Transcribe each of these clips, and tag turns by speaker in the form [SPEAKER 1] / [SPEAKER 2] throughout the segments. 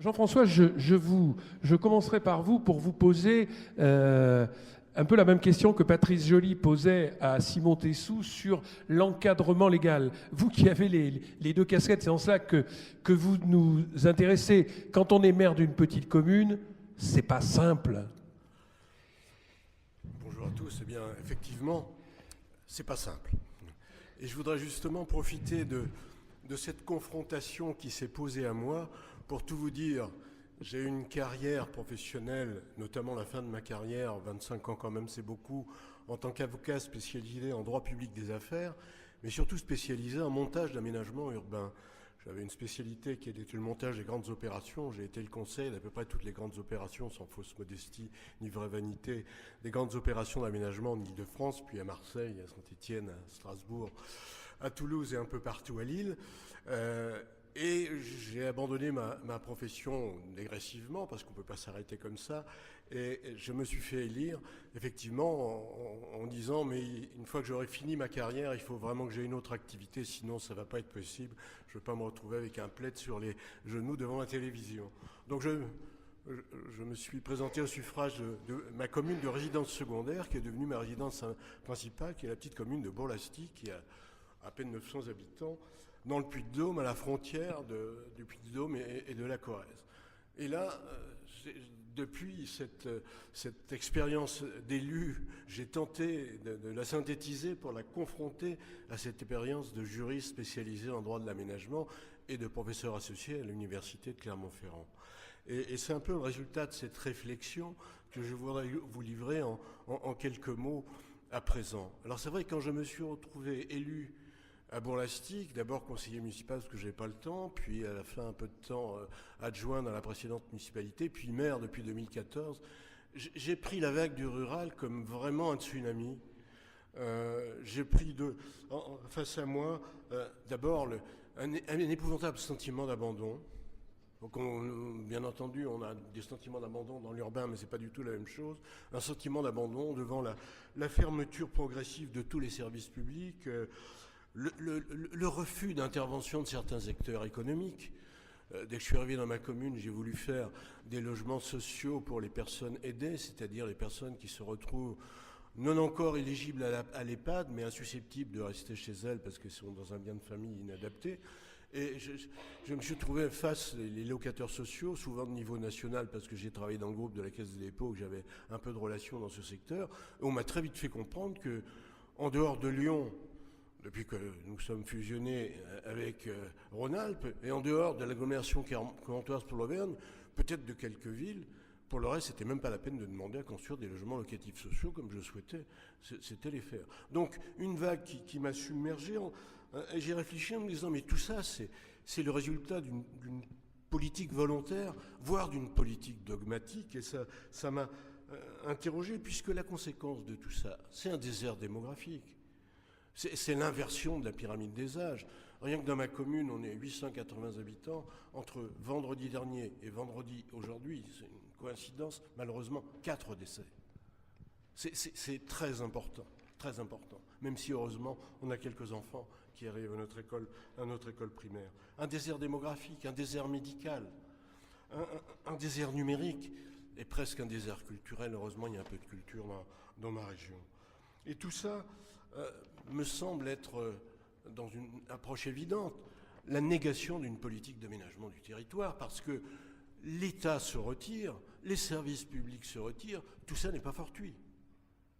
[SPEAKER 1] Jean-François, je commencerai par vous pour vous poser un peu la même question que Patrice Joly posait à Simon Tessou sur l'encadrement légal. Vous qui avez les deux casquettes, c'est en cela que vous nous intéressez. Quand on est maire d'une petite commune, c'est pas simple.
[SPEAKER 2] Bonjour à tous. Eh bien, effectivement, c'est pas simple. Et je voudrais justement profiter de cette confrontation qui s'est posée à moi pour tout vous dire. J'ai eu une carrière professionnelle, notamment la fin de ma carrière, 25 ans quand même, c'est beaucoup, en tant qu'avocat spécialisé en droit public des affaires, mais surtout spécialisé en montage d'aménagement urbain. J'avais une spécialité qui était le montage des grandes opérations. J'ai été le conseil d'à peu près toutes les grandes opérations, sans fausse modestie ni vraie vanité, des grandes opérations d'aménagement en Ile-de-France, puis à Marseille, à Saint-Étienne, à Strasbourg, à Toulouse et un peu partout à Lille. Et j'ai abandonné ma profession dégressivement, parce qu'on ne peut pas s'arrêter comme ça. Et je me suis fait élire, effectivement, en disant, mais une fois que j'aurai fini ma carrière, il faut vraiment que j'ai une autre activité, sinon ça ne va pas être possible. Je ne veux pas me retrouver avec un plaid sur les genoux devant la télévision. Donc je me suis présenté au suffrage de ma commune de résidence secondaire, qui est devenue ma résidence principale, qui est la petite commune de Bourg-Lastic, qui a à peine 900 habitants, dans le Puy-de-Dôme, à la frontière du Puy-de-Dôme et de la Corrèze. Et là, depuis cette expérience d'élu, j'ai tenté de la synthétiser pour la confronter à cette expérience de juriste spécialisé en droit de l'aménagement et de professeur associé à l'université de Clermont-Ferrand. Et c'est un peu le résultat de cette réflexion que je voudrais vous livrer en quelques mots à présent. Alors c'est vrai, quand je me suis retrouvé élu à Bourg-Lastic, d'abord conseiller municipal parce que je n'avais pas le temps, puis à la fin un peu de temps adjoint dans la précédente municipalité, puis maire depuis 2014. J'ai pris la vague du rural comme vraiment un tsunami. J'ai pris face à moi d'abord un épouvantable sentiment d'abandon. Donc bien entendu, on a des sentiments d'abandon dans l'urbain, mais ce n'est pas du tout la même chose. Un sentiment d'abandon devant la fermeture progressive de tous les services publics, le refus d'intervention de certains acteurs économiques. Dès que je suis arrivé dans ma commune, j'ai voulu faire des logements sociaux pour les personnes aidées, c'est-à-dire les personnes qui se retrouvent non encore éligibles à l'EHPAD, mais insusceptibles de rester chez elles parce qu'elles sont dans un bien de famille inadapté. Et je me suis trouvé face les locataires sociaux, souvent de niveau national, parce que j'ai travaillé dans le groupe de la Caisse des dépôts, que j'avais un peu de relations dans ce secteur. Et on m'a très vite fait comprendre que, en dehors de Lyon, depuis que nous sommes fusionnés avec Rhône-Alpes, et en dehors de l'agglomération clermontoise pour l'Auvergne, peut-être de quelques villes, pour le reste, c'était même pas la peine de demander à construire des logements locatifs sociaux comme je souhaitais, c'était les faire. Donc, une vague qui m'a submergé, et j'ai réfléchi en me disant, mais tout ça, c'est le résultat d'une politique volontaire, voire d'une politique dogmatique, et ça m'a interrogé, puisque la conséquence de tout ça, c'est un désert démographique. C'est l'inversion de la pyramide des âges. Rien que dans ma commune, on est 880 habitants. Entre vendredi dernier et vendredi aujourd'hui, c'est une coïncidence, malheureusement, 4 décès. C'est très important, très important. Même si, heureusement, on a quelques enfants qui arrivent à notre école primaire. Un désert démographique, un désert médical, un désert numérique et presque un désert culturel. Heureusement, il y a un peu de culture dans ma région. Et tout ça me semble être, dans une approche évidente, la négation d'une politique d'aménagement du territoire, parce que l'État se retire, les services publics se retirent, tout ça n'est pas fortuit.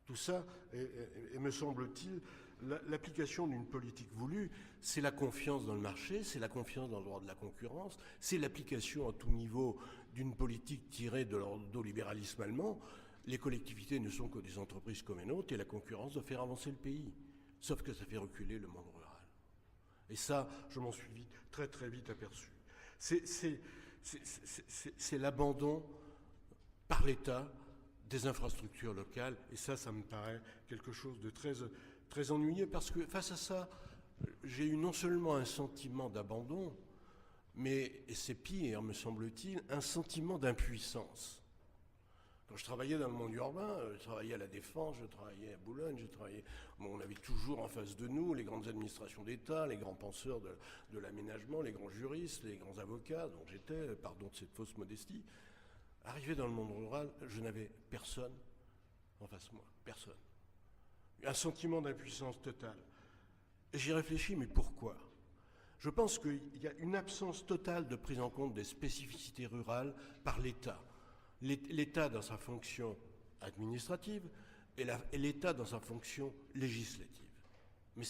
[SPEAKER 2] Tout ça, et me semble-t-il, l'application d'une politique voulue, c'est la confiance dans le marché, c'est la confiance dans le droit de la concurrence, c'est l'application à tout niveau d'une politique tirée de l'ordolibéralisme allemand. Les collectivités ne sont que des entreprises comme une autre et la concurrence doit faire avancer le pays. Sauf que ça fait reculer le monde rural. Et ça, je m'en suis très très vite aperçu. C'est l'abandon par l'État des infrastructures locales. Et ça me paraît quelque chose de très, très ennuyeux parce que face à ça, j'ai eu non seulement un sentiment d'abandon, mais, et c'est pire, me semble-t-il, un sentiment d'impuissance. Quand je travaillais dans le monde urbain, je travaillais à la Défense, je travaillais à Boulogne, on avait toujours en face de nous les grandes administrations d'État, les grands penseurs de l'aménagement, les grands juristes, les grands avocats, dont j'étais, pardon de cette fausse modestie. Arrivé dans le monde rural, je n'avais personne en face de moi, personne. Un sentiment d'impuissance totale. Et j'y réfléchis, mais pourquoi ? Je pense qu'il y a une absence totale de prise en compte des spécificités rurales par l'État. L'État dans sa fonction administrative et l'État dans sa fonction législative. Mais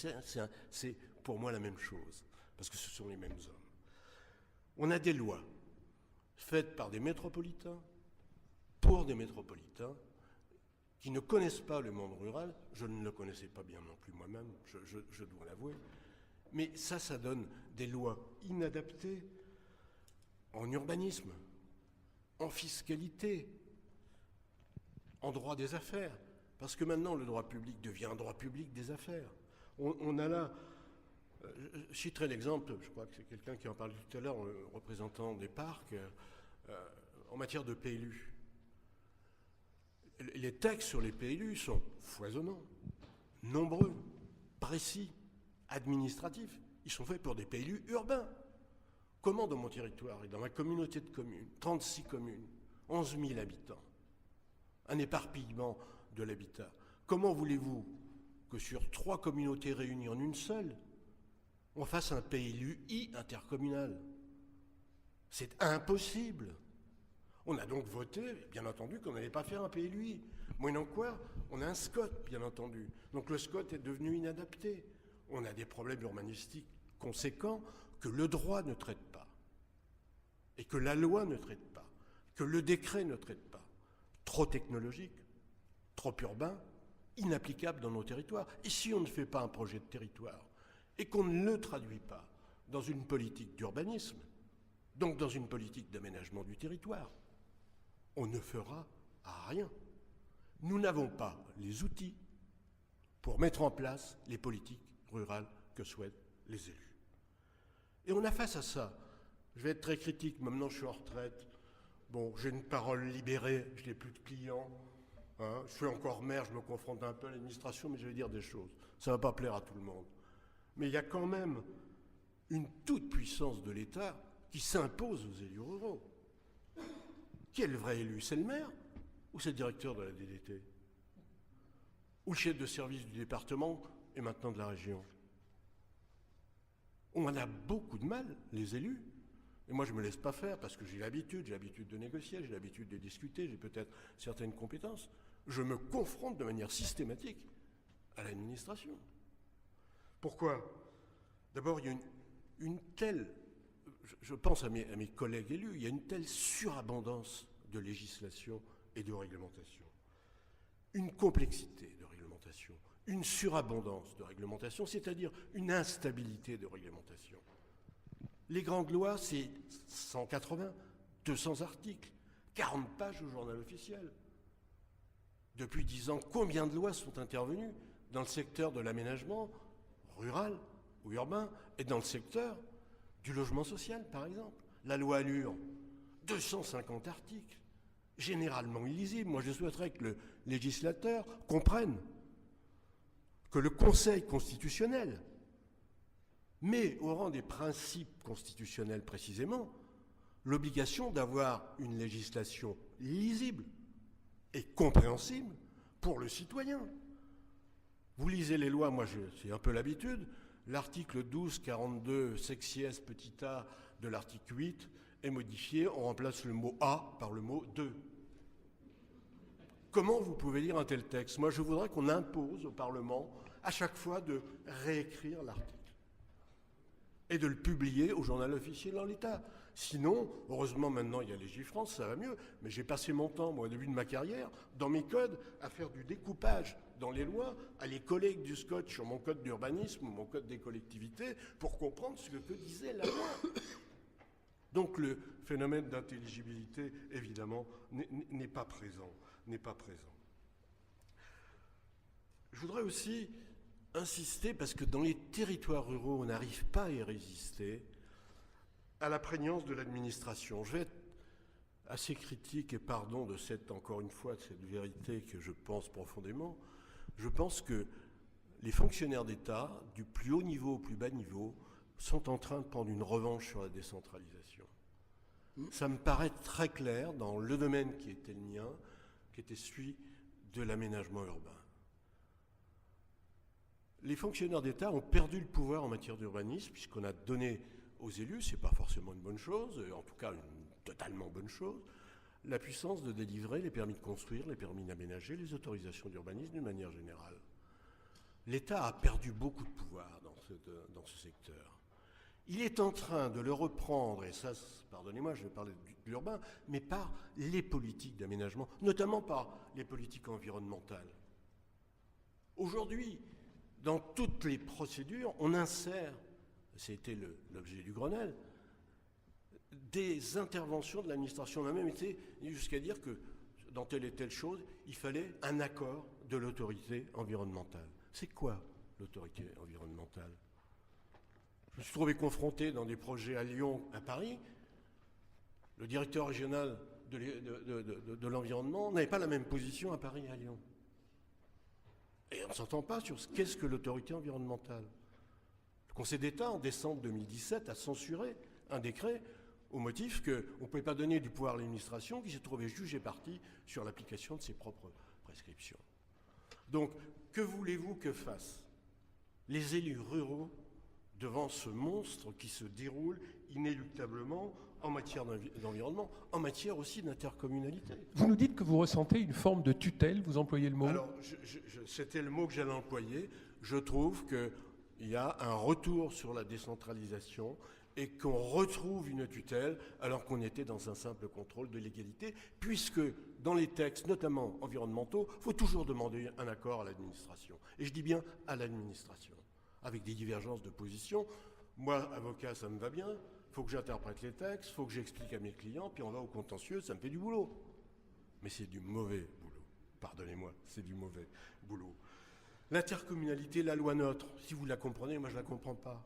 [SPEAKER 2] c'est pour moi la même chose, parce que ce sont les mêmes hommes. On a des lois faites par des métropolitains, pour des métropolitains, qui ne connaissent pas le monde rural. Je ne le connaissais pas bien non plus moi-même, je dois l'avouer. Mais ça donne des lois inadaptées en urbanisme, en fiscalité, en droit des affaires. Parce que maintenant, le droit public devient un droit public des affaires. On a là, je citerai l'exemple, je crois que c'est quelqu'un qui en parlait tout à l'heure, le représentant des parcs, en matière de PLU. Les textes sur les PLU sont foisonnants, nombreux, précis, administratifs. Ils sont faits pour des PLU urbains. Comment dans mon territoire et dans ma communauté de communes, 36 communes, 11 000 habitants, un éparpillement de l'habitat, comment voulez-vous que sur 3 communautés réunies en une seule, on fasse un PLUI intercommunal? C'est impossible. On a donc voté, bien entendu, qu'on n'allait pas faire un PLUI. Moyennant quoi, on a un SCOT, bien entendu. Donc le SCOT est devenu inadapté. On a des problèmes urbanistiques conséquents que le droit ne traite pas, et que la loi ne traite pas, que le décret ne traite pas. Trop technologique, trop urbain, inapplicable dans nos territoires. Et si on ne fait pas un projet de territoire, et qu'on ne le traduit pas dans une politique d'urbanisme, donc dans une politique d'aménagement du territoire, on ne fera rien. Nous n'avons pas les outils pour mettre en place les politiques rurales que souhaitent les élus. Et on a face à ça, je vais être très critique, maintenant je suis en retraite, bon, j'ai une parole libérée, je n'ai plus de clients, hein, je suis encore maire, je me confronte un peu à l'administration, mais je vais dire des choses. Ça ne va pas plaire à tout le monde. Mais il y a quand même une toute puissance de l'État qui s'impose aux élus ruraux. Qui est le vrai élu? C'est le maire ou c'est le directeur de la DDT? Ou le chef de service du département et maintenant de la région? On en a beaucoup de mal, les élus. Et moi, je ne me laisse pas faire parce que j'ai l'habitude de négocier, j'ai l'habitude de discuter, j'ai peut-être certaines compétences. Je me confronte de manière systématique à l'administration. Pourquoi? D'abord, il y a une telle, je pense à mes collègues élus, il y a une telle surabondance de législation et de réglementation. Une complexité de réglementation, une surabondance de réglementation, c'est-à-dire une instabilité de réglementation. Les grandes lois, c'est 180, 200 articles, 40 pages au journal officiel. Depuis 10 ans, combien de lois sont intervenues dans le secteur de l'aménagement rural ou urbain et dans le secteur du logement social, par exemple? La loi Allure, 250 articles, généralement illisibles. Moi, je souhaiterais que le législateur comprenne que le Conseil constitutionnel met au rang des principes constitutionnels précisément l'obligation d'avoir une législation lisible et compréhensible pour le citoyen. Vous lisez les lois, moi c'est un peu l'habitude, l'article 12, 42, sexies, petit a de l'article 8 est modifié, on remplace le mot « a » par le mot « de ». Comment vous pouvez lire un tel texte? Moi je voudrais qu'on impose au Parlement à chaque fois de réécrire l'article et de le publier au journal officiel en l'état. Sinon, heureusement maintenant il y a Légifrance, ça va mieux, mais j'ai passé mon temps, moi, au début de ma carrière, dans mes codes, à faire du découpage dans les lois, à les coller avec du scotch sur mon code d'urbanisme ou mon code des collectivités pour comprendre ce que disait la loi. Donc le phénomène d'intelligibilité, évidemment, n'est pas présent. Je voudrais aussi insister, parce que dans les territoires ruraux, on n'arrive pas à y résister, à la prégnance de l'administration. Je vais être assez critique, et pardon de encore une fois, de cette vérité que je pense profondément, je pense que les fonctionnaires d'État, du plus haut niveau au plus bas niveau, sont en train de prendre une revanche sur la décentralisation. Ça me paraît très clair dans le domaine qui était le mien, qui était celui de l'aménagement urbain. Les fonctionnaires d'État ont perdu le pouvoir en matière d'urbanisme, puisqu'on a donné aux élus, c'est pas forcément une bonne chose, en tout cas une totalement bonne chose, la puissance de délivrer les permis de construire, les permis d'aménager, les autorisations d'urbanisme d'une manière générale. L'État a perdu beaucoup de pouvoir dans ce secteur. Il est en train de le reprendre, et ça, pardonnez-moi, je vais parler de l'urbain, mais par les politiques d'aménagement, notamment par les politiques environnementales. Aujourd'hui, dans toutes les procédures, on insère, c'était l'objet du Grenelle, des interventions de l'administration. On a même été jusqu'à dire que dans telle et telle chose, il fallait un accord de l'autorité environnementale. C'est quoi l'autorité environnementale ? Je me suis trouvé confronté dans des projets à Lyon, à Paris. Le directeur régional de l'environnement n'avait pas la même position à Paris et à Lyon. Et on ne s'entend pas sur ce qu'est-ce que l'autorité environnementale. Le Conseil d'État, en décembre 2017, a censuré un décret au motif qu'on ne pouvait pas donner du pouvoir à l'administration qui s'est trouvée juge et partie sur l'application de ses propres prescriptions. Donc, que voulez-vous que fassent les élus ruraux devant ce monstre qui se déroule inéluctablement en matière d'environnement, en matière aussi d'intercommunalité?
[SPEAKER 1] Vous nous dites que vous ressentez une forme de tutelle, vous employez le mot.
[SPEAKER 2] Alors, c'était le mot que j'allais employer. Je trouve qu'il y a un retour sur la décentralisation et qu'on retrouve une tutelle alors qu'on était dans un simple contrôle de légalité, puisque dans les textes, notamment environnementaux, il faut toujours demander un accord à l'administration. Et je dis bien à l'administration, avec des divergences de position. Moi, avocat, ça me va bien. Il faut que j'interprète les textes, il faut que j'explique à mes clients, puis on va au contentieux, ça me fait du boulot. Mais c'est du mauvais boulot. Pardonnez-moi, c'est du mauvais boulot. L'intercommunalité, la loi NOTRe, si vous la comprenez, moi je ne la comprends pas.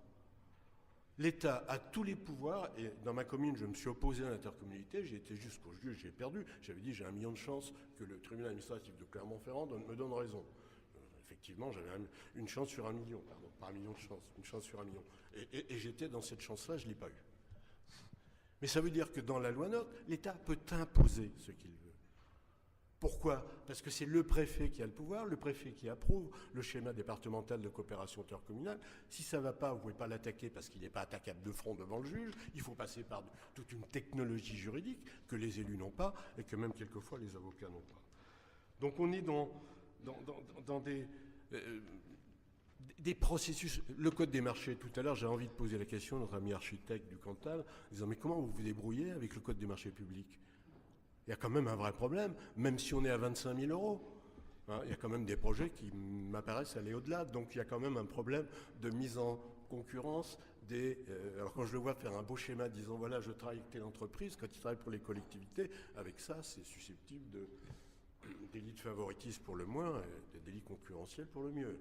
[SPEAKER 2] L'État a tous les pouvoirs, et dans ma commune, je me suis opposé à l'intercommunalité, j'ai été jusqu'au juge, j'ai perdu. J'avais dit, j'ai 1 million de chances que le tribunal administratif de Clermont-Ferrand me donne raison. Effectivement, j'avais une chance sur 1 million, pardon, pas 1 million de chances, une chance sur 1 million. Et j'étais dans cette chance-là, je ne l'ai pas eue. Mais ça veut dire que dans la loi NOTRe, l'État peut imposer ce qu'il veut. Pourquoi ? Parce que c'est le préfet qui a le pouvoir, le préfet qui approuve le schéma départemental de coopération intercommunale. Si ça ne va pas, vous ne pouvez pas l'attaquer parce qu'il n'est pas attaquable de front devant le juge. Il faut passer par toute une technologie juridique que les élus n'ont pas et que même quelquefois les avocats n'ont pas. Donc on est dans des processus. Le code des marchés, tout à l'heure, j'ai envie de poser la question à notre ami architecte du Cantal, en disant mais comment vous vous débrouillez avec le code des marchés publics ? Il y a quand même un vrai problème, même si on est à 25 000 €. Hein, il y a quand même des projets qui m'apparaissent aller au-delà. Donc il y a quand même un problème de mise en concurrence alors quand je le vois faire un beau schéma disant voilà, je travaille avec telle entreprise, quand il travaille pour les collectivités, avec ça, c'est susceptible de délit de favoritisme pour le moins et des délits concurrentiels pour le mieux.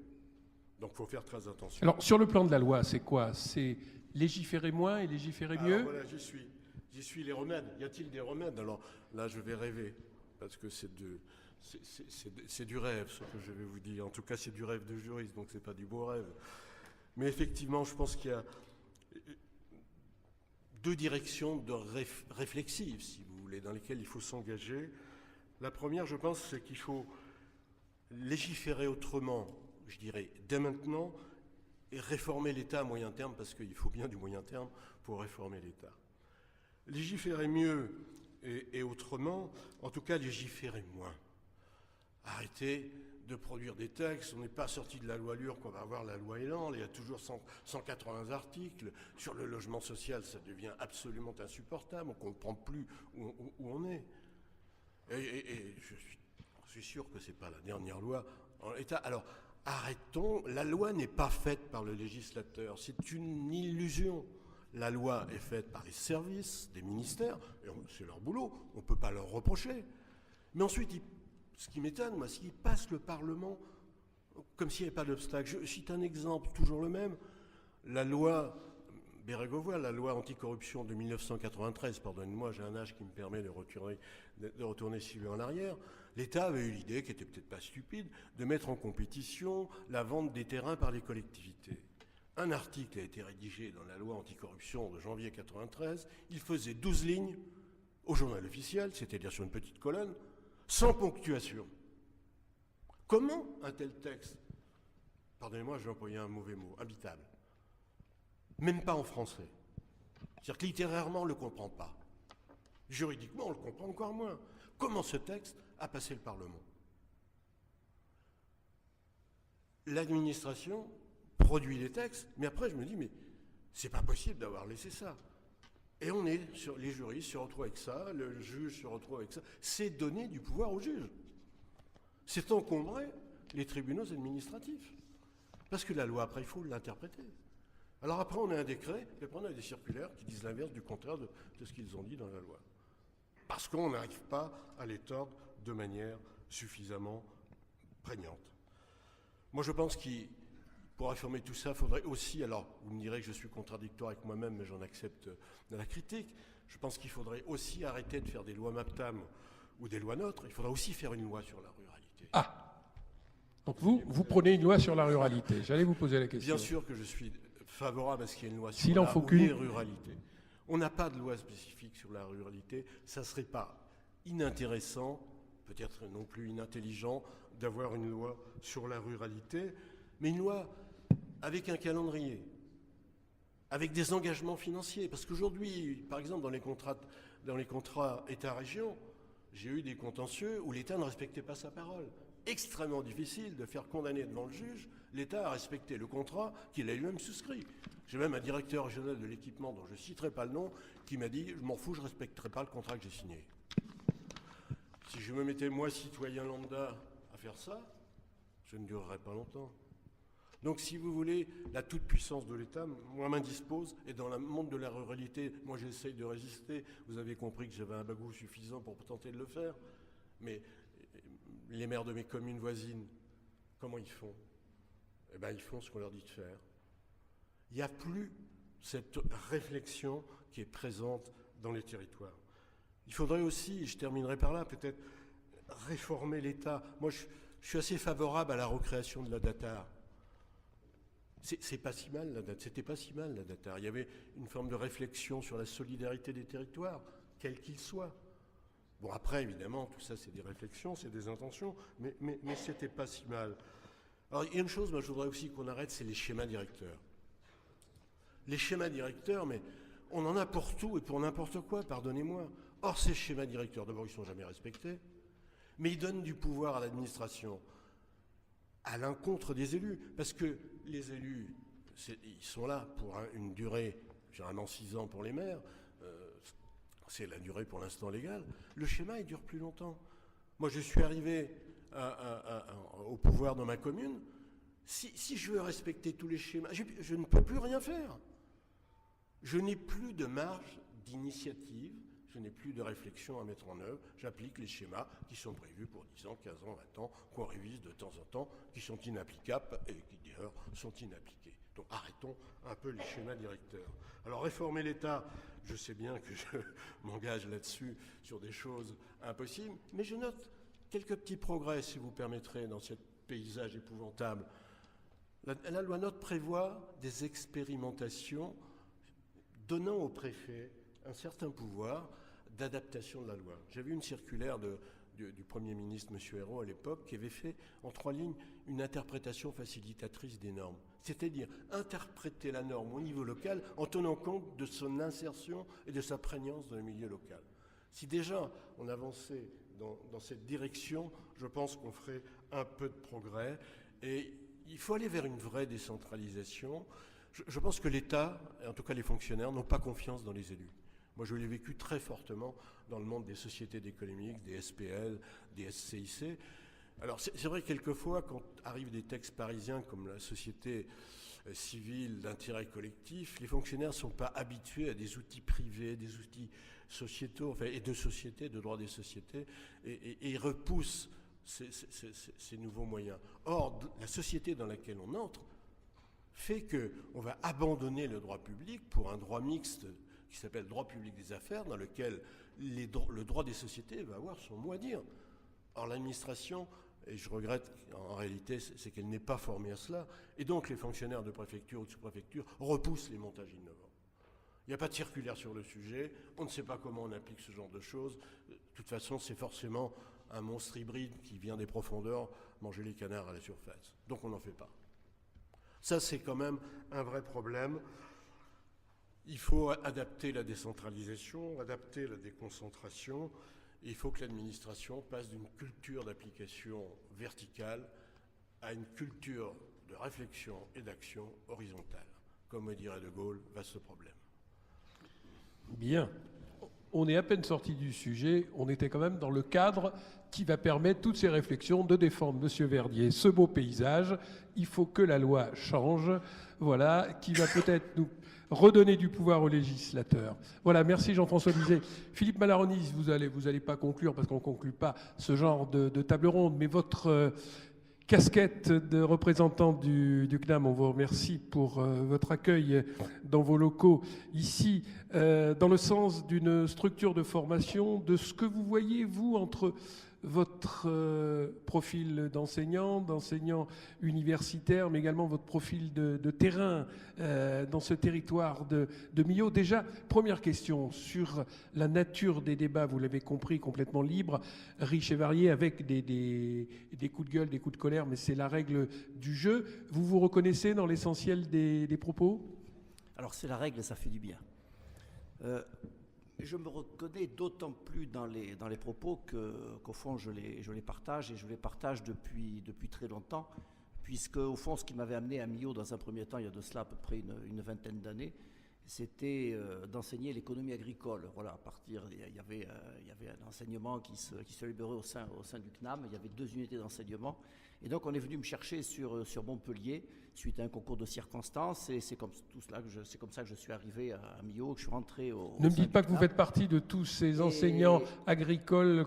[SPEAKER 2] Donc il faut faire très attention.
[SPEAKER 1] Alors sur le plan de la loi, c'est quoi ? C'est légiférer moins et légiférer mieux ?
[SPEAKER 2] Alors voilà, j'y suis les remèdes. Y a-t-il des remèdes ? Alors là, je vais rêver, parce que c'est du rêve, ce que je vais vous dire. En tout cas, c'est du rêve de juriste, donc c'est pas du beau rêve. Mais effectivement, je pense qu'il y a 2 directions réflexives, si vous voulez, dans lesquelles il faut s'engager. La première, je pense, c'est qu'il faut légiférer autrement, je dirais, dès maintenant, et réformer l'État à moyen terme, parce qu'il faut bien du moyen terme pour réformer l'État. Légiférer mieux et autrement, en tout cas légiférer moins. Arrêtez de produire des textes, on n'est pas sorti de la loi LUR qu'on va avoir la loi Elan, il y a toujours 180 articles. Sur le logement social, ça devient absolument insupportable, on ne comprend plus où on est. Et je suis sûr que ce n'est pas la dernière loi en l'état. Alors, arrêtons, la loi n'est pas faite par le législateur, c'est une illusion. La loi est faite par les services des ministères, et c'est leur boulot, on ne peut pas leur reprocher. Mais ensuite, ce qui m'étonne, moi, c'est qu'ils passent le Parlement comme s'il n'y avait pas d'obstacle. Je cite un exemple, toujours le même. La loi Bérégovoy, la loi anticorruption de 1993, pardonnez-moi, j'ai un âge qui me permet de retourner si loin en arrière, l'État avait eu l'idée, qui était peut-être pas stupide, de mettre en compétition la vente des terrains par les collectivités. Un article a été rédigé dans la loi anticorruption de janvier 1993, il faisait 12 lignes au journal officiel, c'est-à-dire sur une petite colonne, sans ponctuation. Comment un tel texte, pardonnez-moi, j'ai employé un mauvais mot, habitable, même pas en français. C'est-à-dire que littérairement, on ne le comprend pas. Juridiquement, on le comprend encore moins. Comment ce texte a passé le Parlement? L'administration produit les textes, mais après je me dis, mais c'est pas possible d'avoir laissé ça. Et les juristes se retrouvent avec ça, le juge se retrouve avec ça. C'est donner du pouvoir au juge. C'est encombrer les tribunaux administratifs. Parce que la loi, après, il faut l'interpréter. Alors après, on a un décret, et après, on a des circulaires qui disent l'inverse du contraire de ce qu'ils ont dit dans la loi. Parce qu'on n'arrive pas à les tordre de manière suffisamment prégnante. Moi, je pense qu'il, pour affirmer tout ça, il faudrait aussi, alors vous me direz que je suis contradictoire avec moi-même, mais j'en accepte la critique, je pense qu'il faudrait aussi arrêter de faire des lois MAPTAM ou des lois NOTRe, il faudra aussi faire une loi sur la ruralité.
[SPEAKER 1] Ah! Donc vous prenez une loi sur la ruralité. J'allais vous poser la question.
[SPEAKER 2] Bien sûr que je suis favorable à ce qu'il y ait une loi sur
[SPEAKER 1] S'il en faut
[SPEAKER 2] les ruralités. On n'a pas de loi spécifique sur la ruralité. Ça ne serait pas inintéressant, peut-être non plus inintelligent, d'avoir une loi sur la ruralité, mais une loi avec un calendrier, avec des engagements financiers. Parce qu'aujourd'hui, par exemple, dans les contrats État-région, j'ai eu des contentieux où l'État ne respectait pas sa parole. Extrêmement difficile de faire condamner devant le juge l'État à respecter le contrat qu'il a lui-même souscrit. J'ai même un directeur régional de l'équipement, dont je ne citerai pas le nom, qui m'a dit « je m'en fous, je ne respecterai pas le contrat que j'ai signé ». Si je me mettais, moi, citoyen lambda, à faire ça, je ne durerais pas longtemps. Donc, si vous voulez, la toute-puissance de l'État, moi, m'indispose, et dans le monde de la ruralité, moi, j'essaye de résister. Vous avez compris que j'avais un bagou suffisant pour tenter de le faire. Mais les maires de mes communes voisines, comment ils font? Eh bien, ils font ce qu'on leur dit de faire. Il n'y a plus cette réflexion qui est présente dans les territoires. Il faudrait aussi, et je terminerai par là, peut-être réformer l'État. Moi, je suis assez favorable à la recréation de la DATAR. C'est pas si mal, c'était pas si mal, la DATAR. Il y avait une forme de réflexion sur la solidarité des territoires, quels qu'ils soient. Bon, après, évidemment, tout ça, c'est des réflexions, c'est des intentions, mais c'était pas si mal. Alors, il y a une chose, moi, je voudrais aussi qu'on arrête, c'est les schémas directeurs. Les schémas directeurs, mais on en a pour tout et pour n'importe quoi, pardonnez-moi. Or, ces schémas directeurs, d'abord, ils ne sont jamais respectés, mais ils donnent du pouvoir à l'administration, à l'encontre des élus, parce que les élus, ils sont là pour une durée, généralement 6 ans pour les maires, c'est la durée pour l'instant légale. Le schéma, il dure plus longtemps. Moi, je suis arrivé au pouvoir dans ma commune. Si je veux respecter tous les schémas, je ne peux plus rien faire. Je n'ai plus de marge d'initiative, je n'ai plus de réflexion à mettre en œuvre. J'applique les schémas qui sont prévus pour 10 ans, 15 ans, 20 ans, qu'on révise de temps en temps, qui sont inapplicables et qui d'ailleurs sont inappliqués. Donc arrêtons un peu les schémas directeurs. Alors réformer l'État, je sais bien que je m'engage là-dessus sur des choses impossibles, mais je note quelques petits progrès, si vous permettrez, dans ce paysage épouvantable. La loi NOTRe prévoit des expérimentations donnant au préfet un certain pouvoir d'adaptation de la loi. J'avais une circulaire du Premier ministre, M. Ayrault, à l'époque, qui avait fait, en 3 lignes, une interprétation facilitatrice des normes. C'est-à-dire interpréter la norme au niveau local en tenant compte de son insertion et de sa prégnance dans le milieu local. Si déjà on avançait dans cette direction, je pense qu'on ferait un peu de progrès. Et il faut aller vers une vraie décentralisation. Je pense que l'État, en tout cas les fonctionnaires, n'ont pas confiance dans les élus. Moi, je l'ai vécu très fortement dans le monde des sociétés économiques, des SPL, des SCIC. Alors, c'est vrai que quelquefois, quand arrivent des textes parisiens comme la société civile d'intérêt collectif, les fonctionnaires ne sont pas habitués à des outils privés, des outils sociétaux, enfin, et de société, de droit des sociétés, et ils repoussent ces nouveaux moyens. Or, la société dans laquelle on entre fait qu'on va abandonner le droit public pour un droit mixte qui s'appelle droit public des affaires, dans lequel le droit des sociétés va avoir son mot à dire. Or, l'administration, et je regrette en réalité, c'est qu'elle n'est pas formée à cela, et donc les fonctionnaires de préfecture ou de sous-préfecture repoussent les montages innovants. Il n'y a pas de circulaire sur le sujet, on ne sait pas comment on applique ce genre de choses. De toute façon, c'est forcément un monstre hybride qui vient des profondeurs manger les canards à la surface. Donc on n'en fait pas. Ça, c'est quand même un vrai problème. Il faut adapter la décentralisation, adapter la déconcentration. Il faut que l'administration passe d'une culture d'application verticale à une culture de réflexion et d'action horizontale. Comme me dirait De Gaulle, vaste problème.
[SPEAKER 1] Bien. On est à peine sorti du sujet, on était quand même dans le cadre qui va permettre toutes ces réflexions de défendre, Monsieur Verdier, ce beau paysage. Il faut que la loi change, voilà, qui va peut-être nous redonner du pouvoir aux législateurs. Voilà, merci Jean-François Bizet. Philippe Malaronis, vous allez pas conclure parce qu'on ne conclut pas ce genre de table ronde, mais votre casquette de représentant du CNAM, on vous remercie pour votre accueil dans vos locaux ici, dans le sens d'une structure de formation, de ce que vous voyez, vous, entre votre profil d'enseignant universitaire, mais également votre profil de terrain dans ce territoire de Millau. Déjà, première question sur la nature des débats, vous l'avez compris, complètement libre, riche et varié, avec des coups de gueule, des coups de colère, mais c'est la règle du jeu. Vous vous reconnaissez dans l'essentiel des propos ?
[SPEAKER 3] Alors c'est la règle et ça fait du bien. Je me reconnais d'autant plus dans les propos qu'au fond je les partage, et je les partage depuis très longtemps, puisque au fond ce qui m'avait amené à Millau dans un premier temps, il y a de cela à peu près une vingtaine d'années, c'était d'enseigner l'économie agricole. Voilà, à partir, il y avait un enseignement qui se libérait au sein du CNAM, il y avait 2 unités d'enseignement, et donc on est venu me chercher sur Montpellier suite à un concours de circonstances, et c'est comme ça que je suis arrivé à Millau, que je suis rentré au
[SPEAKER 1] Ne me dites pas que vous faites partie de tous ces enseignants agricoles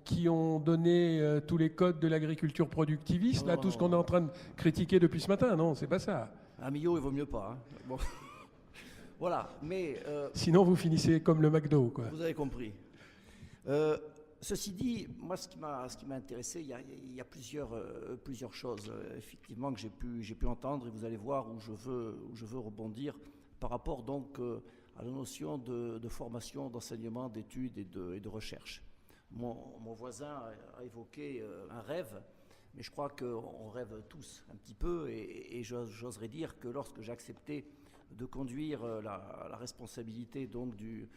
[SPEAKER 1] qui ont donné tous les codes de l'agriculture productiviste, tout ce qu'on est en train de critiquer depuis ce matin. Non, c'est pas ça.
[SPEAKER 3] À Millau, il vaut mieux pas. Bon. Voilà, mais...
[SPEAKER 1] Sinon, vous finissez comme le McDo, quoi.
[SPEAKER 3] Vous avez compris. Ceci dit, moi, ce qui m'a intéressé, il y a plusieurs choses, effectivement, que j'ai pu entendre, et vous allez voir où je veux rebondir par rapport donc à la notion de formation, d'enseignement, d'études et de recherche. Mon voisin a évoqué un rêve, mais je crois qu'on rêve tous un petit peu, et j'oserais dire que lorsque j'ai accepté de conduire la responsabilité donc du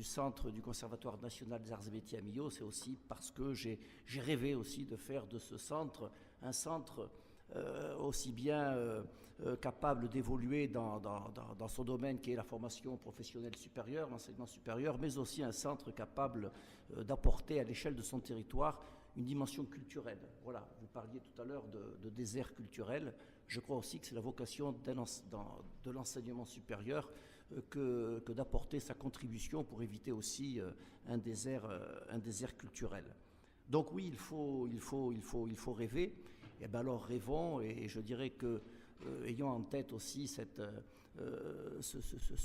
[SPEAKER 3] centre du Conservatoire national des arts et métiers à Millau, c'est aussi parce que j'ai rêvé aussi de faire de ce centre un centre aussi bien capable d'évoluer dans son domaine qui est la formation professionnelle supérieure, l'enseignement supérieur, mais aussi un centre capable d'apporter à l'échelle de son territoire une dimension culturelle. Voilà, vous parliez tout à l'heure de désert culturel. Je crois aussi que c'est la vocation de l'enseignement supérieur que d'apporter sa contribution pour éviter aussi un désert culturel. Donc oui, il faut rêver. Et bien alors rêvons, et je dirais que ayons en tête aussi ce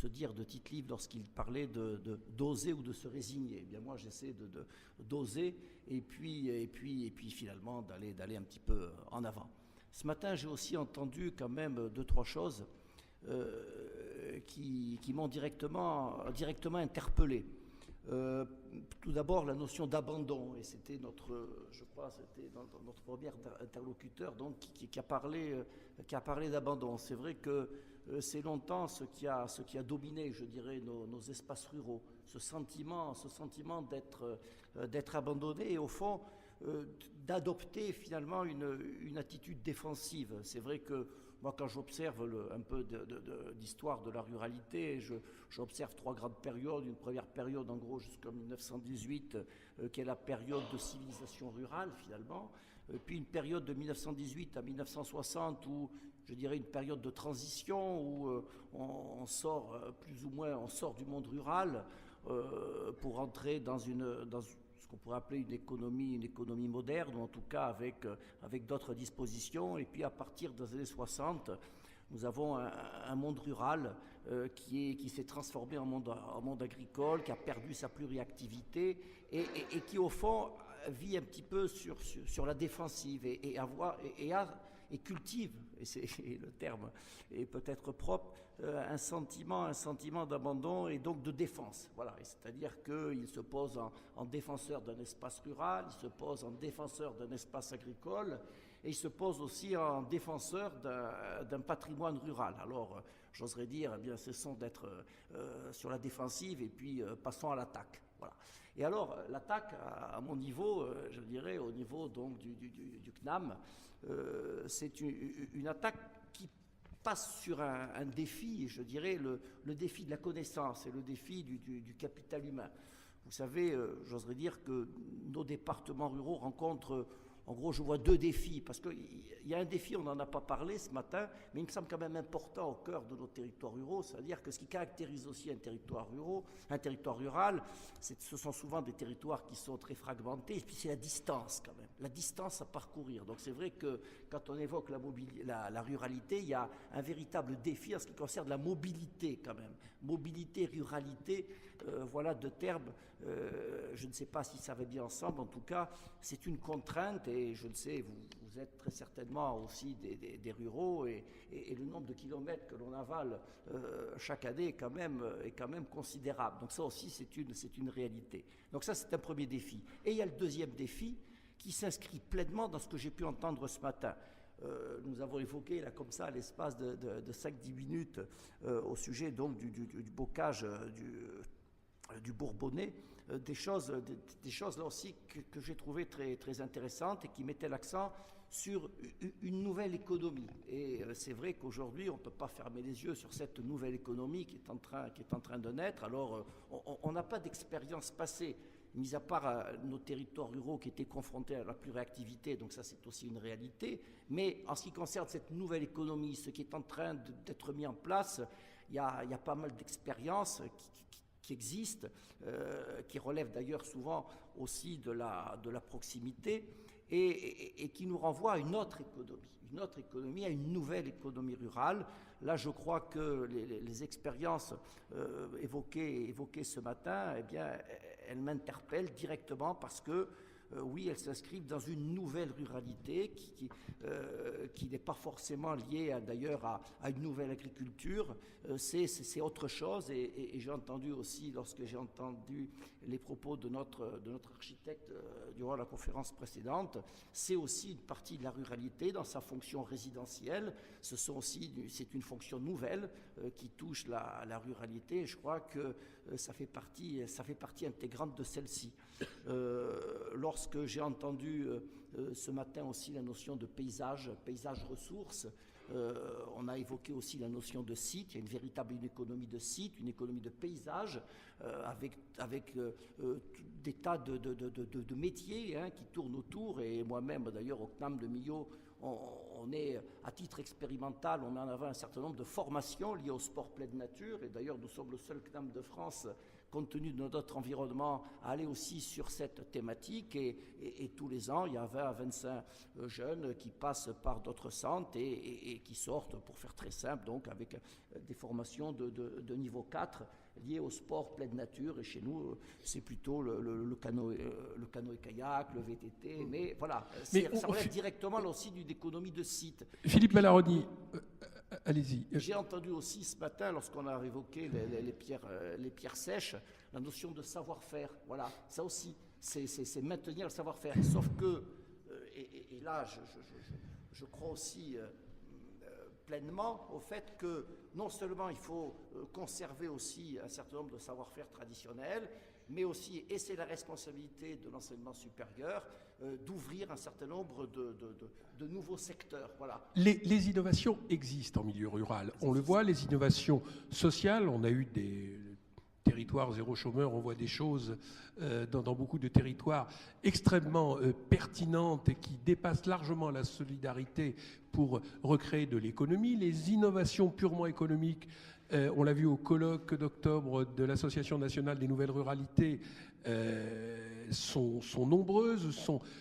[SPEAKER 3] dire de Tite-Live lorsqu'il parlait d'oser ou de se résigner. Eh bien moi j'essaie d'oser et puis finalement d'aller un petit peu en avant. Ce matin j'ai aussi entendu quand même 2-3 choses qui m'ont directement interpellé. Tout d'abord la notion d'abandon, et c'était notre premier interlocuteur donc qui a parlé d'abandon. C'est vrai que c'est longtemps ce qui a dominé, je dirais, nos espaces ruraux, ce sentiment d'être abandonné, et au fond d'adopter finalement une attitude défensive. C'est vrai que moi, quand j'observe un peu d'histoire de la ruralité, j'observe 3 grandes périodes. Une première période, en gros, jusqu'en 1918, qui est la période de civilisation rurale, finalement. Puis une période de 1918 à 1960, où, je dirais, une période de transition, où on sort plus ou moins, on sort du monde rural pour entrer dans ce qu'on pourrait appeler une économie moderne, ou en tout cas avec d'autres dispositions. Et puis à partir des années 60, Nous avons un monde rural qui s'est transformé en monde agricole, qui a perdu sa pluriactivité et qui, au fond, vit un petit peu sur la défensive et cultive, et le terme est peut-être propre, un sentiment d'abandon et donc de défense. Voilà, c'est-à-dire qu'il se pose en défenseur d'un espace rural, il se pose en défenseur d'un espace agricole, et il se pose aussi en défenseur d'un patrimoine rural. Alors, j'oserais dire, eh bien, cessons d'être sur la défensive et puis passons à l'attaque. Voilà. Et alors, l'attaque, à mon niveau, je dirais, au niveau donc, du CNAM, c'est une attaque qui passe sur un défi, je dirais, le défi de la connaissance et le défi du capital humain. Vous savez, j'oserais dire que nos départements ruraux rencontrent, en gros, je vois 2 défis, parce qu'il y a un défi, on n'en a pas parlé ce matin, mais il me semble quand même important au cœur de nos territoires ruraux, c'est-à-dire que ce qui caractérise aussi un territoire rural, ce sont souvent des territoires qui sont très fragmentés, et puis c'est la distance quand même, la distance à parcourir. Donc c'est vrai que quand on évoque la ruralité, il y a un véritable défi en ce qui concerne la mobilité quand même. Mobilité, ruralité, voilà 2 termes, je ne sais pas si ça va bien ensemble, en tout cas c'est une contrainte et je le sais, vous êtes très certainement aussi des ruraux et le nombre de kilomètres que l'on avale chaque année est quand même considérable. Donc ça aussi c'est une réalité. Donc ça c'est un premier défi. Et il y a le deuxième défi qui s'inscrit pleinement dans ce que j'ai pu entendre ce matin. Nous avons évoqué là comme ça à l'espace de 5-10 minutes au sujet donc du bocage du Bourbonnais, des choses là aussi que j'ai trouvées très, très intéressantes et qui mettaient l'accent sur une nouvelle économie. Et c'est vrai qu'aujourd'hui, on ne peut pas fermer les yeux sur cette nouvelle économie qui est en train de naître. Alors, on n'a pas d'expérience passée, mis à part nos territoires ruraux qui étaient confrontés à la pluriactivité, donc ça c'est aussi une réalité. Mais en ce qui concerne cette nouvelle économie, ce qui est en train d'être mis en place, il y a pas mal d'expériences qui existent, qui relèvent d'ailleurs souvent aussi de la proximité et qui nous renvoient à une autre économie, à une nouvelle économie rurale. Là, je crois que les expériences évoquées ce matin, eh bien, elles m'interpellent directement parce que oui, elles s'inscrivent dans une nouvelle ruralité qui n'est pas forcément liée d'ailleurs à une nouvelle agriculture. C'est autre chose et j'ai entendu aussi, lorsque j'ai entendu les propos de notre architecte durant la conférence précédente, c'est aussi une partie de la ruralité dans sa fonction résidentielle. C'est une fonction nouvelle qui touche la ruralité et je crois que ça fait partie intégrante de celle-ci. Lorsque j'ai entendu ce matin aussi la notion de paysage ressources, on a évoqué aussi la notion de site. Il y a une véritable économie de site, une économie de paysage, avec des tas de métiers qui tournent autour. Et moi-même, d'ailleurs, au CNAM de Millau, on est, à titre expérimental, on met en avant un certain nombre de formations liées au sport pleine nature. Et d'ailleurs, nous sommes le seul CNAM de France, compte tenu de notre environnement, à aller aussi sur cette thématique. Et tous les ans, il y a 20 à 25 jeunes qui passent par d'autres centres et qui sortent, pour faire très simple, donc avec des formations de niveau 4 liées au sport pleine nature. Et chez nous, c'est plutôt le canoë-kayak, le VTT. Mais voilà, ça relève directement là aussi d'une économie de site.
[SPEAKER 1] Philippe Malaroni, allez-y.
[SPEAKER 3] J'ai entendu aussi ce matin, lorsqu'on a évoqué les pierres sèches, la notion de savoir-faire. Voilà, ça aussi, c'est maintenir le savoir-faire. Sauf que, et là, je crois aussi pleinement au fait que non seulement il faut conserver aussi un certain nombre de savoir-faire traditionnels, mais aussi, et c'est la responsabilité de l'enseignement supérieur, d'ouvrir un certain nombre de nouveaux secteurs. Voilà.
[SPEAKER 1] Les innovations existent en milieu rural. On le voit, les innovations sociales, on a eu des territoires zéro chômeur, on voit des choses dans beaucoup de territoires extrêmement pertinentes et qui dépassent largement la solidarité pour recréer de l'économie. Les innovations purement économiques, on l'a vu au colloque d'octobre de l'Association nationale des nouvelles ruralités, sont nombreuses,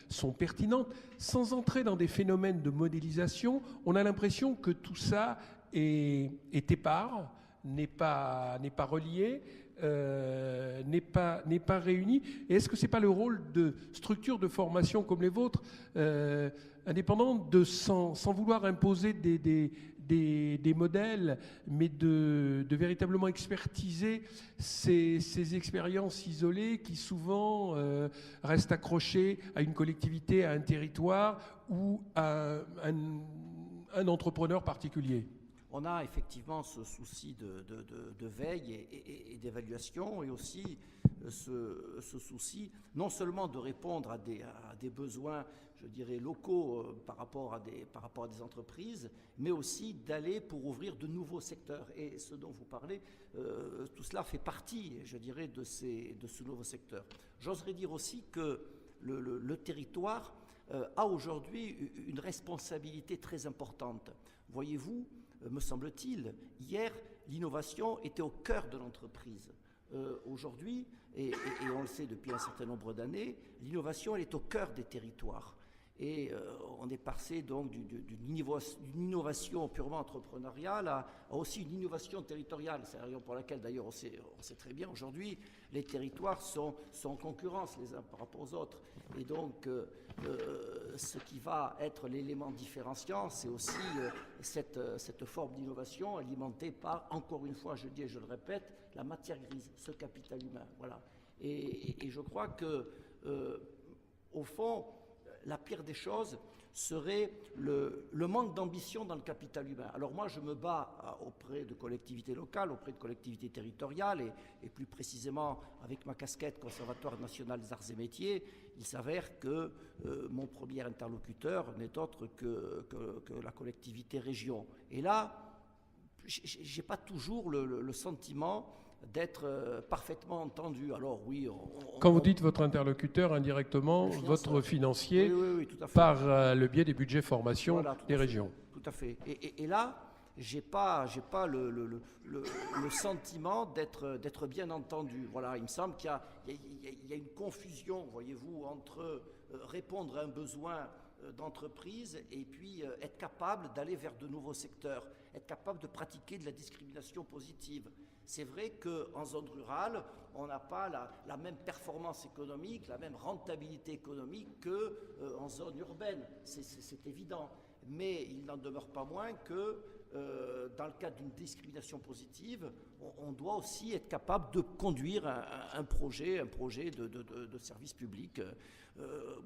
[SPEAKER 1] sont pertinentes. Sans entrer dans des phénomènes de modélisation, on a l'impression que tout ça est épars, n'est pas relié, n'est pas réuni. Et est-ce que ce n'est pas le rôle de structures de formation comme les vôtres, indépendantes, sans vouloir imposer des modèles, mais de véritablement expertiser ces expériences isolées qui souvent restent accrochées à une collectivité, à un territoire ou à un entrepreneur particulier?
[SPEAKER 3] On a effectivement ce souci de veille et d'évaluation, et aussi ce souci non seulement de répondre à des besoins, je dirais, locaux par rapport à des entreprises, mais aussi d'aller pour ouvrir de nouveaux secteurs. Et ce dont vous parlez, tout cela fait partie, je dirais, de ce nouveau secteur. J'oserais dire aussi que le territoire a aujourd'hui une responsabilité très importante. Voyez-vous, me semble-t-il, hier, l'innovation était au cœur de l'entreprise. Aujourd'hui, et on le sait depuis un certain nombre d'années, l'innovation, elle est au cœur des territoires. Et on est passé donc d'une innovation purement entrepreneuriale à aussi une innovation territoriale. C'est la raison pour laquelle, d'ailleurs, on sait très bien aujourd'hui, les territoires sont en concurrence les uns par rapport aux autres. Et donc, ce qui va être l'élément différenciant, c'est aussi cette forme d'innovation alimentée par, encore une fois, je dis et je le répète, la matière grise, ce capital humain. Voilà. Et je crois que, au fond, la pire des choses serait le manque d'ambition dans le capital humain. Alors moi, je me bats auprès de collectivités locales, auprès de collectivités territoriales, et plus précisément avec ma casquette Conservatoire national des arts et métiers. Il s'avère que mon premier interlocuteur n'est autre que la collectivité région. Et là, j'ai pas toujours le sentiment d'être parfaitement entendu. Alors oui,
[SPEAKER 1] quand vous dites votre interlocuteur, indirectement, votre financier,
[SPEAKER 3] oui, tout à fait.
[SPEAKER 1] Par le biais des budgets formation des régions.
[SPEAKER 3] Tout à fait. Et là, j'ai pas le sentiment d'être bien entendu. Voilà, il me semble qu'il y a une confusion, voyez-vous, entre répondre à un besoin d'entreprise et puis être capable d'aller vers de nouveaux secteurs, être capable de pratiquer de la discrimination positive. C'est vrai qu'en zone rurale, on n'a pas la même performance économique, la même rentabilité économique qu'en zone urbaine, c'est évident. Mais il n'en demeure pas moins que dans le cadre d'une discrimination positive, on doit aussi être capable de conduire un projet de service public.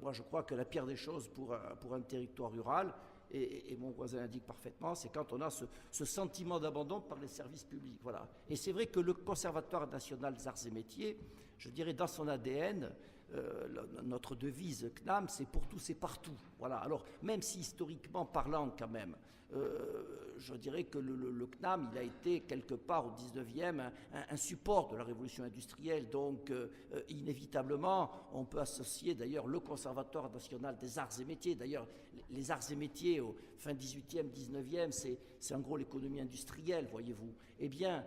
[SPEAKER 3] Moi, je crois que la pire des choses pour un territoire rural, et mon voisin indique parfaitement, c'est quand on a ce sentiment d'abandon par les services publics. Voilà. Et c'est vrai que le Conservatoire national des arts et métiers, je dirais dans son ADN, notre devise CNAM, c'est pour tous et partout. Voilà. Alors, même si historiquement parlant quand même, je dirais que le CNAM, il a été quelque part au 19e un support de la révolution industrielle. Donc, inévitablement, on peut associer d'ailleurs le Conservatoire national des arts et métiers. D'ailleurs, les arts et métiers au fin 18e, 19e, c'est en gros l'économie industrielle, voyez-vous. Eh bien,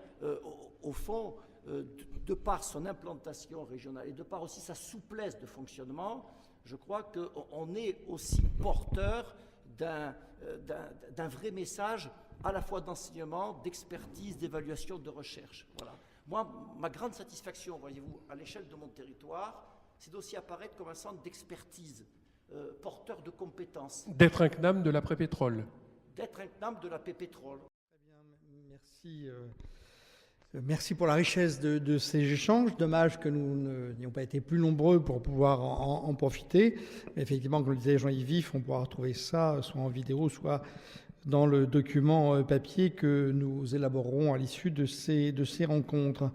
[SPEAKER 3] au fond, de par son implantation régionale et de par aussi sa souplesse de fonctionnement, je crois qu'on est aussi porteur d'un vrai message à la fois d'enseignement, d'expertise, d'évaluation, de recherche. Voilà. Moi, ma grande satisfaction, voyez-vous, à l'échelle de mon territoire, c'est d'aussi apparaître comme un centre d'expertise, porteur de compétences.
[SPEAKER 1] D'être un CNAM de l'après-pétrole.
[SPEAKER 3] D'être un CNAM de l'après-pétrole.
[SPEAKER 4] Très bien, merci. Merci pour la richesse de ces échanges. Dommage que nous n'ayons pas été plus nombreux pour pouvoir en profiter. Mais effectivement, comme le disait Jean-Yves Vif, on pourra retrouver ça soit en vidéo, soit dans le document papier que nous élaborerons à l'issue de ces rencontres.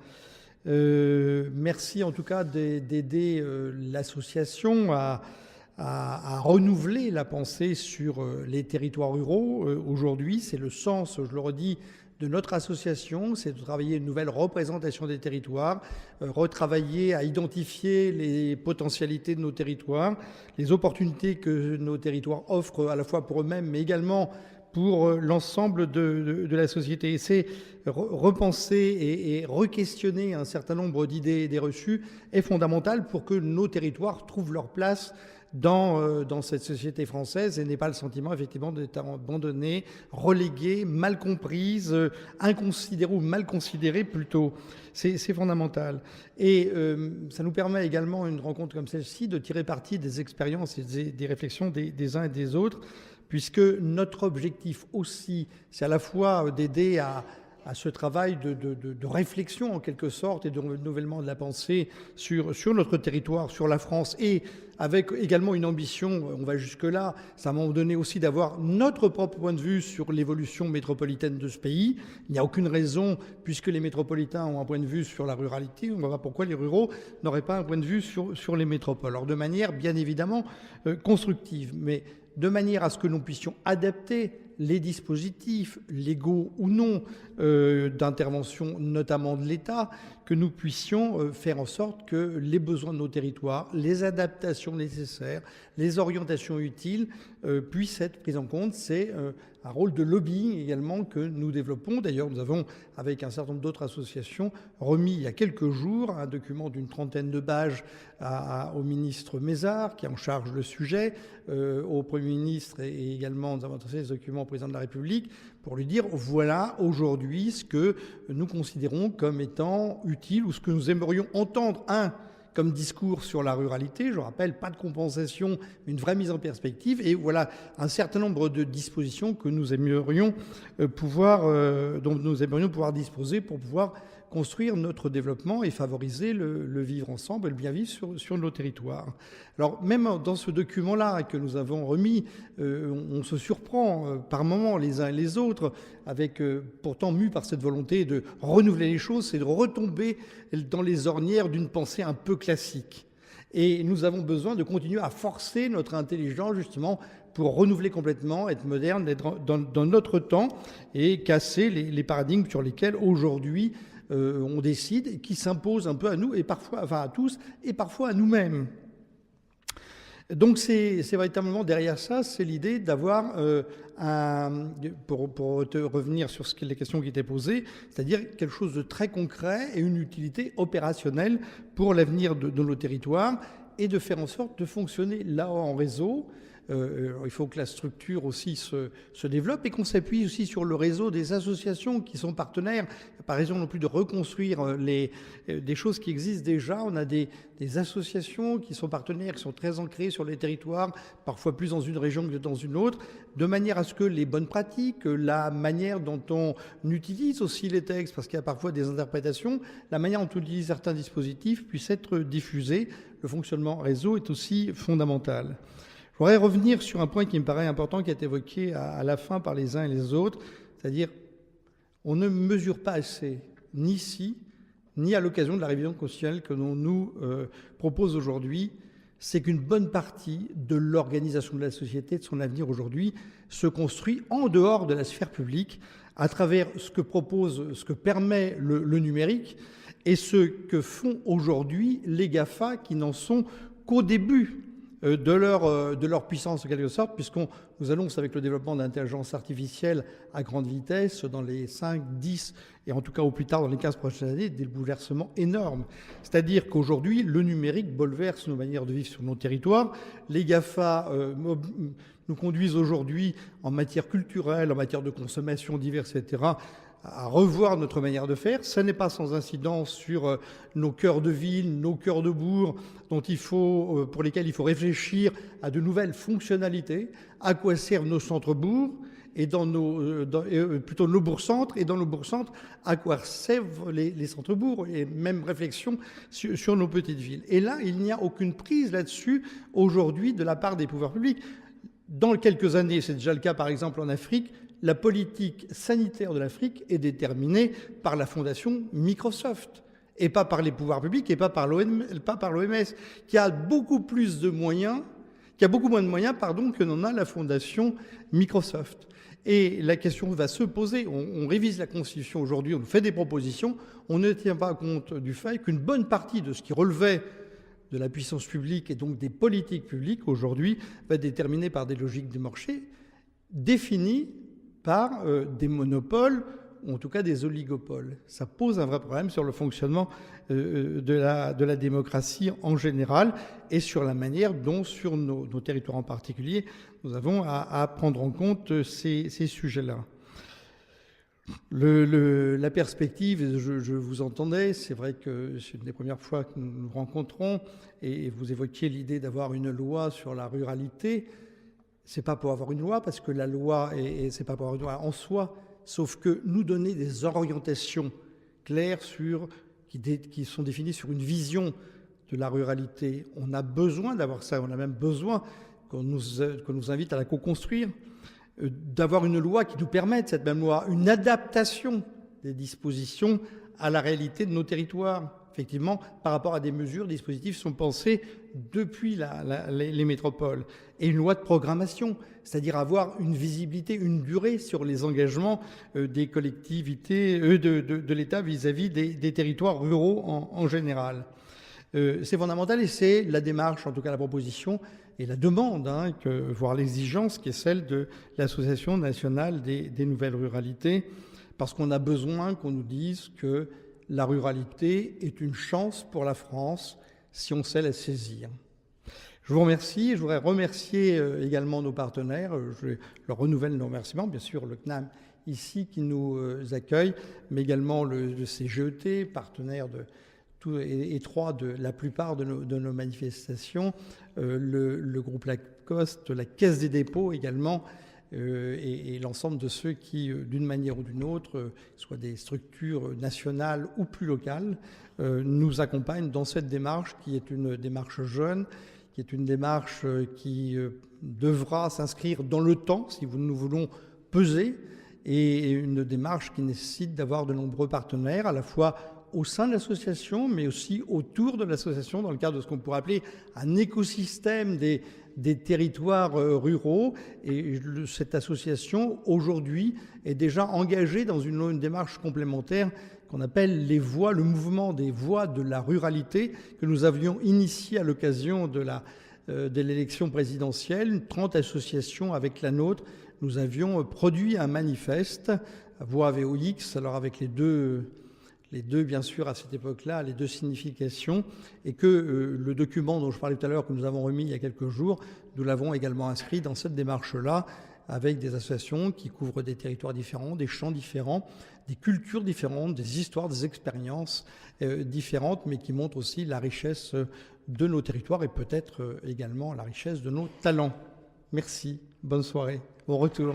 [SPEAKER 4] Merci en tout cas d'aider l'association à renouveler la pensée sur les territoires ruraux. Aujourd'hui, c'est le sens, je le redis, de notre association, c'est de travailler une nouvelle représentation des territoires, retravailler à identifier les potentialités de nos territoires, les opportunités que nos territoires offrent à la fois pour eux-mêmes, mais également pour l'ensemble de la société. Et c'est repenser et re-questionner un certain nombre d'idées et des reçus est fondamental pour que nos territoires trouvent leur place dans cette société française et n'aient pas le sentiment effectivement d'être abandonnés, relégués, mal comprises, inconsidérés ou mal considérés plutôt. C'est fondamental. Et ça nous permet également, une rencontre comme celle-ci, de tirer parti des expériences et des réflexions des uns et des autres, puisque notre objectif aussi, c'est à la fois d'aider à ce travail de réflexion en quelque sorte et de renouvellement de la pensée sur notre territoire, sur la France, et avec également une ambition, on va jusque-là, c'est à un moment donné aussi d'avoir notre propre point de vue sur l'évolution métropolitaine de ce pays. Il n'y a aucune raison, puisque les métropolitains ont un point de vue sur la ruralité, on ne voit pas pourquoi les ruraux n'auraient pas un point de vue sur les métropoles. Alors de manière bien évidemment constructive, mais de manière à ce que nous puissions adapter les dispositifs, légaux ou non, d'intervention notamment de l'État, que nous puissions faire en sorte que les besoins de nos territoires, les adaptations nécessaires, les orientations utiles puissent être prises en compte. C'est un rôle de lobbying également que nous développons. D'ailleurs, nous avons, avec un certain nombre d'autres associations, remis il y a quelques jours un document d'une 30aine de pages au ministre Mézard, qui est en charge le sujet, au Premier ministre, et également nous avons adressé ce document au Président de la République pour lui dire voilà aujourd'hui ce que nous considérons comme étant utile ou ce que nous aimerions entendre. Comme discours sur la ruralité, je rappelle, pas de compensation, une vraie mise en perspective, et voilà un certain nombre de dispositions que nous aimerions dont nous aimerions pouvoir disposer pour pouvoir construire notre développement et favoriser le vivre ensemble et le bien vivre sur nos territoires. Alors même dans ce document-là que nous avons remis, on se surprend par moments les uns et les autres, avec pourtant mus par cette volonté de renouveler les choses, c'est de retomber dans les ornières d'une pensée un peu classique. Et nous avons besoin de continuer à forcer notre intelligence justement pour renouveler complètement, être moderne, être dans notre temps et casser les paradigmes sur lesquels aujourd'hui on décide et qui s'imposent un peu à nous et parfois, enfin à tous et parfois à nous-mêmes. Donc c'est véritablement derrière ça, c'est l'idée d'avoir pour revenir sur les questions qui étaient posées, c'est-à-dire quelque chose de très concret et une utilité opérationnelle pour l'avenir de nos territoires et de faire en sorte de fonctionner là en réseau. Il faut que la structure aussi se développe et qu'on s'appuie aussi sur le réseau des associations qui sont partenaires. Il n'y a pas raison non plus de reconstruire des choses qui existent déjà. On a des associations qui sont partenaires, qui sont très ancrées sur les territoires, parfois plus dans une région que dans une autre, de manière à ce que les bonnes pratiques, la manière dont on utilise aussi les textes, parce qu'il y a parfois des interprétations, la manière dont on utilise certains dispositifs puisse être diffusée. Le fonctionnement réseau est aussi fondamental. Je voudrais revenir sur un point qui me paraît important, qui a été évoqué à la fin par les uns et les autres, c'est-à-dire on ne mesure pas assez, ni ici, ni à l'occasion de la révision constitutionnelle que l'on nous propose aujourd'hui, c'est qu'une bonne partie de l'organisation de la société, de son avenir aujourd'hui, se construit en dehors de la sphère publique, à travers ce que permet le numérique et ce que font aujourd'hui les GAFA qui n'en sont qu'au début de leur puissance en quelque sorte, nous annonce avec le développement de l'intelligence artificielle à grande vitesse dans les 5, 10 et en tout cas au plus tard dans les 15 prochaines années, des bouleversements énormes. C'est-à-dire qu'aujourd'hui, le numérique bouleverse nos manières de vivre sur nos territoires. Les GAFA nous conduisent aujourd'hui en matière culturelle, en matière de consommation diverse, etc., à revoir notre manière de faire. Ça n'est pas sans incidence sur nos cœurs de ville, nos cœurs de bourg, pour lesquels il faut réfléchir à de nouvelles fonctionnalités, à quoi servent nos centres-bourgs, et plutôt nos bourgs-centres, et dans nos bourgs-centres, à quoi servent les centres-bourgs, et même réflexion sur nos petites villes. Et là, il n'y a aucune prise là-dessus aujourd'hui de la part des pouvoirs publics. Dans quelques années, c'est déjà le cas par exemple en Afrique, la politique sanitaire de l'Afrique est déterminée par la fondation Microsoft et pas par les pouvoirs publics et pas par l'OMS, qui a beaucoup plus de moyens, que n'en a la fondation Microsoft. Et la question va se poser, on révise la Constitution aujourd'hui, on fait des propositions, on ne tient pas compte du fait qu'une bonne partie de ce qui relevait de la puissance publique et donc des politiques publiques aujourd'hui va être déterminée par des logiques de marché définies par des monopoles ou en tout cas des oligopoles. Ça pose un vrai problème sur le fonctionnement de la démocratie en général et sur la manière dont, sur nos territoires en particulier, nous avons à prendre en compte ces sujets-là. La perspective, je vous entendais, c'est vrai que c'est une des premières fois que nous nous rencontrons et vous évoquiez l'idée d'avoir une loi sur la ruralité. C'est pas pour avoir une loi, parce que la loi, c'est pas pour avoir une loi en soi, sauf que nous donner des orientations claires qui sont définies sur une vision de la ruralité. On a besoin d'avoir ça, on a même besoin qu'on nous invite à la co-construire, d'avoir une loi qui nous permette, cette même loi, une adaptation des dispositions à la réalité de nos territoires. Effectivement, par rapport à des mesures, des dispositifs sont pensés depuis les métropoles. Et une loi de programmation, c'est-à-dire avoir une visibilité, une durée sur les engagements des collectivités, de l'État vis-à-vis des territoires ruraux en général. C'est fondamental et c'est la démarche, en tout cas la proposition et la demande, voire l'exigence qui est celle de l'Association nationale des nouvelles ruralités, parce qu'on a besoin qu'on nous dise que la ruralité est une chance pour la France si on sait la saisir. Je vous remercie. Je voudrais remercier également nos partenaires. Je leur renouvelle nos remerciements, bien sûr le CNAM ici qui nous accueille, mais également le CGET, partenaire étroit de la plupart de nos manifestations, le groupe Lacoste, la Caisse des dépôts également, et l'ensemble de ceux qui, d'une manière ou d'une autre, soient des structures nationales ou plus locales, nous accompagnent dans cette démarche qui est une démarche jeune, qui est une démarche qui devra s'inscrire dans le temps si nous voulons peser, et une démarche qui nécessite d'avoir de nombreux partenaires, à la fois au sein de l'association, mais aussi autour de l'association, dans le cadre de ce qu'on pourrait appeler un écosystème des territoires ruraux. Et cette association, aujourd'hui, est déjà engagée dans une démarche complémentaire qu'on appelle les voix, le mouvement des voix de la ruralité, que nous avions initié à l'occasion de l'élection présidentielle. 30 associations avec la nôtre, nous avions produit un manifeste, Voix VOX, alors avec les deux, bien sûr, à cette époque-là, les deux significations, et que le document dont je parlais tout à l'heure, que nous avons remis il y a quelques jours, nous l'avons également inscrit dans cette démarche-là, avec des associations qui couvrent des territoires différents, des champs différents, des cultures différentes, des histoires, des expériences différentes, mais qui montrent aussi la richesse de nos territoires et peut-être également la richesse de nos talents. Merci, bonne soirée, au retour.